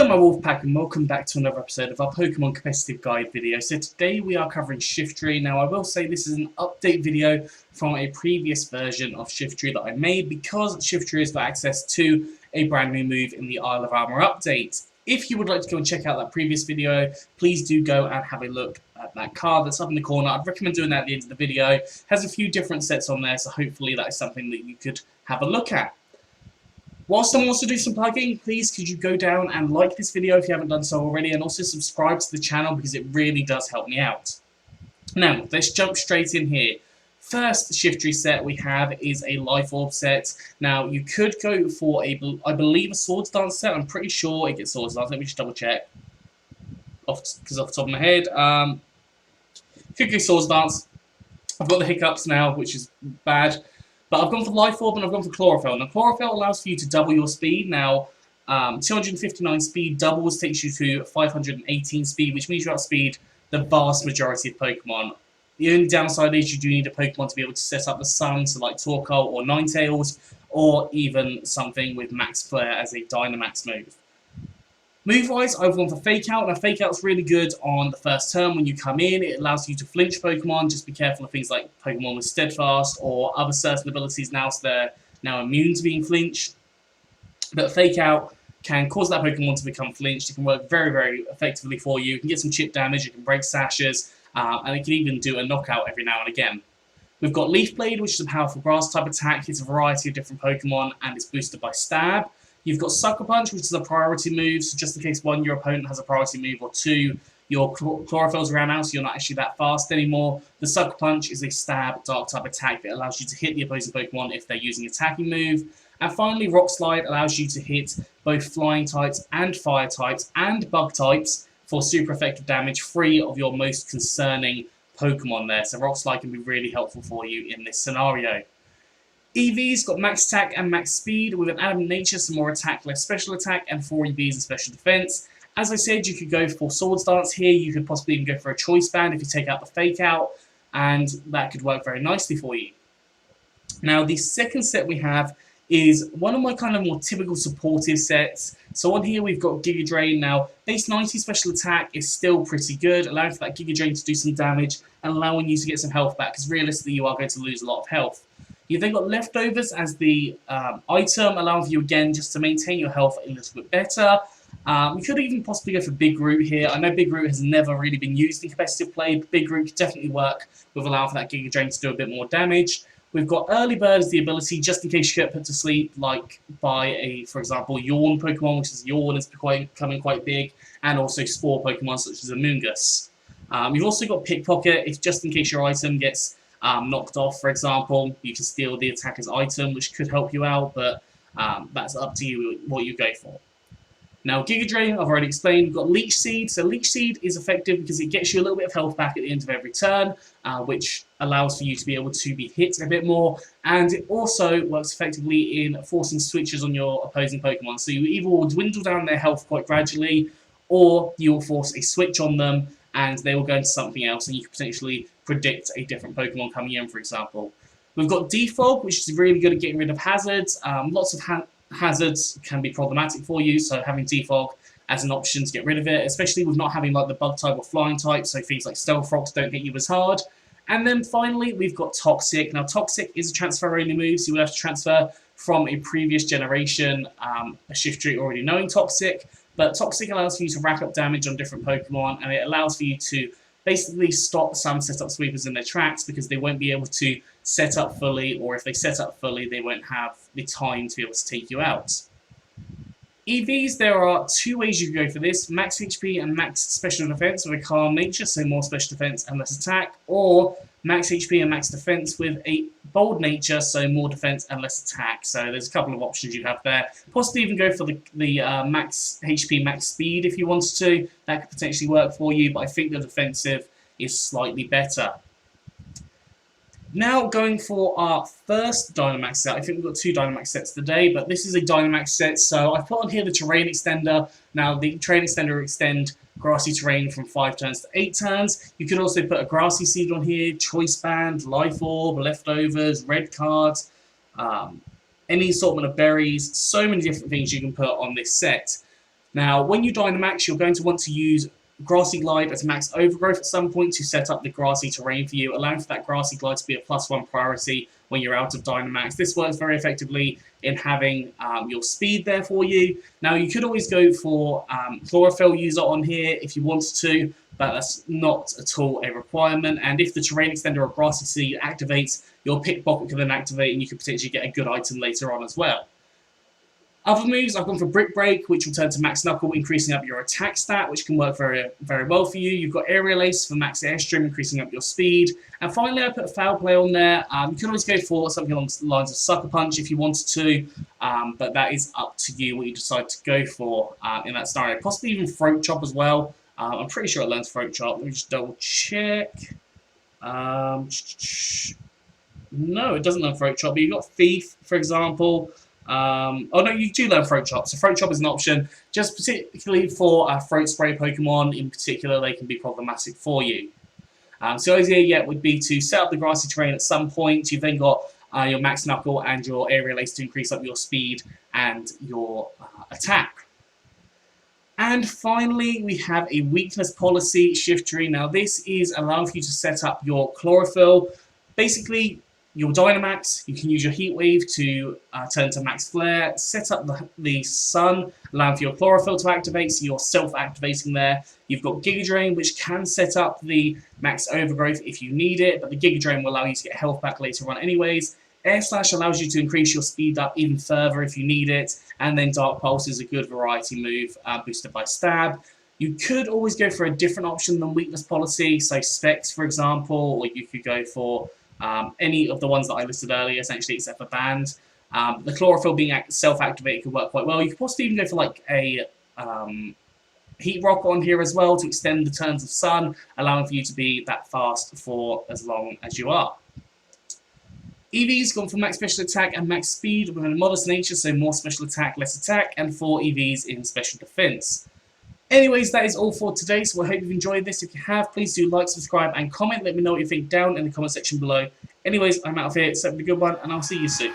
my Wolfpack, and welcome back to another episode of our Pokemon Competitive Guide video. So today we are covering Shiftry. Now I will say this is an update video from a previous version of Shiftry that I made because Shiftry has got access to a brand new move in the Isle of Armor update. If you would like to go and check out that previous video, please do go and have a look at that card that's up in the corner. I'd recommend doing that at the end of the video. It has a few different sets on there, so hopefully that is something that you could have a look at. Whilst I'm also doing some plugging, please could you go down and like this video if you haven't done so already, and also subscribe to the channel because it really does help me out. Now, let's jump straight in here. First Shiftry set we have is a Life Orb set. Now, you could go for I believe a Swords Dance set. I'm pretty sure it gets Swords Dance. Let me just double check. Because off the top of my head, could go Swords Dance. I've got the hiccups now, which is bad. But I've gone for Life Orb and I've gone for Chlorophyll. Now, Chlorophyll allows for you to double your speed. Now, 259 speed doubles takes you to 518 speed, which means you outspeed the vast majority of Pokemon. The only downside is you do need a Pokemon to be able to set up the Sun, so like Torkoal or Ninetales, or even something with Max Flare as a Dynamax move. Move-wise, I've gone for Fake Out. Now, Fake Out's really good on the first turn when you come in. It allows you to flinch Pokemon. Just be careful of things like Pokemon with Steadfast or other certain abilities now, so they're now immune to being flinched. But Fake Out can cause that Pokemon to become flinched. It can work very, very effectively for you. You can get some chip damage, it can break sashes, and it can even do a knockout every now and again. We've got Leaf Blade, which is a powerful grass type attack. It's a variety of different Pokemon, and it's boosted by Stab. You've got Sucker Punch, which is a priority move, so just in case one, your opponent has a priority move, or two, your Chlorophyll's around now, so you're not actually that fast anymore. The Sucker Punch is a stab, dark type attack that allows you to hit the opposing Pokemon if they're using an attacking move. And finally, Rock Slide allows you to hit both flying types and fire types and bug types for super effective damage, free of your most concerning Pokemon there. So Rock Slide can be really helpful for you in this scenario. EV's got max attack and max speed with an adamant nature, some more attack, less special attack, and 4 EVs and special defense. As I said, you could go for Swords Dance here. You could possibly even go for a Choice Band if you take out the Fake Out, and that could work very nicely for you. Now, the second set we have is one of my kind of more typical supportive sets. So on here we've got Giga Drain. Now, base 90 special attack is still pretty good, allowing for that Giga Drain to do some damage and allowing you to get some health back, because realistically you are going to lose a lot of health. You've then got Leftovers as the item, allowing for you again just to maintain your health a little bit better. You could even possibly go for Big Root here. I know Big Root has never really been used in competitive play, but Big Root could definitely work with allowing for that Giga Drain to do a bit more damage. We've got Early Bird as the ability, just in case you get put to sleep, like by for example, Yawn Pokemon, which is Yawn is becoming quite big, and also Spore Pokemon such as Amoonguss. You've also got Pickpocket, if just in case your item gets knocked off, for example, you can steal the attacker's item, which could help you out, but that's up to you what you go for. Now, Giga Drain, I've already explained. We've got Leech Seed. So Leech Seed is effective because it gets you a little bit of health back at the end of every turn, which allows for you to be able to be hit a bit more, and it also works effectively in forcing switches on your opposing Pokemon. So you either will dwindle down their health quite gradually, or you will force a switch on them, and they will go into something else, and you can potentially predict a different Pokemon coming in, for example. We've got Defog, which is really good at getting rid of hazards. Lots of hazards can be problematic for you, so having Defog as an option to get rid of it, especially with not having like the bug type or flying type, so things like Stealth Rocks don't hit you as hard. And then finally, we've got Toxic. Now, Toxic is a transfer-only move, so you will have to transfer from a previous generation, a Shiftry already knowing Toxic, but Toxic allows for you to rack up damage on different Pokemon, and it allows for you to basically stop some setup sweepers in their tracks because they won't be able to set up fully, or if they set up fully, they won't have the time to be able to take you out. EVs, there are two ways you can go for this: max HP and max special defense with a calm nature, so more special defense and less attack, or max HP and max defense with a bold nature, so more defense and less attack. So there's a couple of options you have there. Possibly even go for the max HP, max speed if you wanted to. That could potentially work for you, but I think the defensive is slightly better. Now going for our first Dynamax set. I think we've got 2 Dynamax sets today, but this is a Dynamax set, so I've put on here the Terrain Extender. Now the Terrain Extender will extend grassy terrain from 5 turns to 8 turns. You could also put a Grassy Seed on here, Choice Band, Life Orb, Leftovers, Red Cards, any assortment of berries, so many different things you can put on this set. Now, when you dynamax, you're going to want to use Grassy Glide as max overgrowth at some point to set up the grassy terrain for you, allowing for that Grassy Glide to be a +1 priority when you're out of dynamax. This works very effectively in having your speed there for you. Now, you could always go for Chlorophyll user on here if you wanted to, but that's not at all a requirement. And if the Terrain Extender or Grassy Seed activates, your Pickpocket can then activate and you could potentially get a good item later on as well. Other moves, I've gone for Brick Break, which will turn to Max Knuckle, increasing up your attack stat, which can work very, very well for you. You've got Aerial Ace for Max Airstream, increasing up your speed. And finally, I put Foul Play on there. You can always go for something along the lines of Sucker Punch if you wanted to, but that is up to you what you decide to go for in that scenario. Possibly even Throat Chop as well. I'm pretty sure it learns Throat Chop. Let me just double check. No, it doesn't learn Throat Chop, but you've got Thief, for example. Oh no, you do learn Throat Chop, so Throat Chop is an option, just particularly for Throat Spray Pokemon in particular, they can be problematic for you. So the idea would be to set up the Grassy Terrain at some point. You've then got your Max Knuckle and your Aerial Ace to increase up your speed and your attack. And finally, we have a weakness policy, Shiftry. Now this is allowing for you to set up your Chlorophyll. Basically, your Dynamax, you can use your Heat Wave to turn to Max Flare, set up the Sun, allowing for your Chlorophyll to activate, so you're self-activating there. You've got Giga Drain, which can set up the Max Overgrowth if you need it, but the Giga Drain will allow you to get health back later on anyways. Air Slash allows you to increase your speed up even further if you need it, and then Dark Pulse is a good variety move, boosted by Stab. You could always go for a different option than Weakness Policy, so Specs, for example, or you could go for any of the ones that I listed earlier, essentially, except for Band. The Chlorophyll being self-activated could work quite well. You could possibly even go for like a Heat Rock on here as well to extend the turns of Sun, allowing for you to be that fast for as long as you are. EV's gone for max special attack and max speed with a modest nature, so more special attack, less attack, and 4 EVs in special defense. Anyways, that is all for today, so I hope you've enjoyed this. If you have, please do like, subscribe, and comment. Let me know what you think down in the comment section below. Anyways, I'm out of here. So have a good one, and I'll see you soon.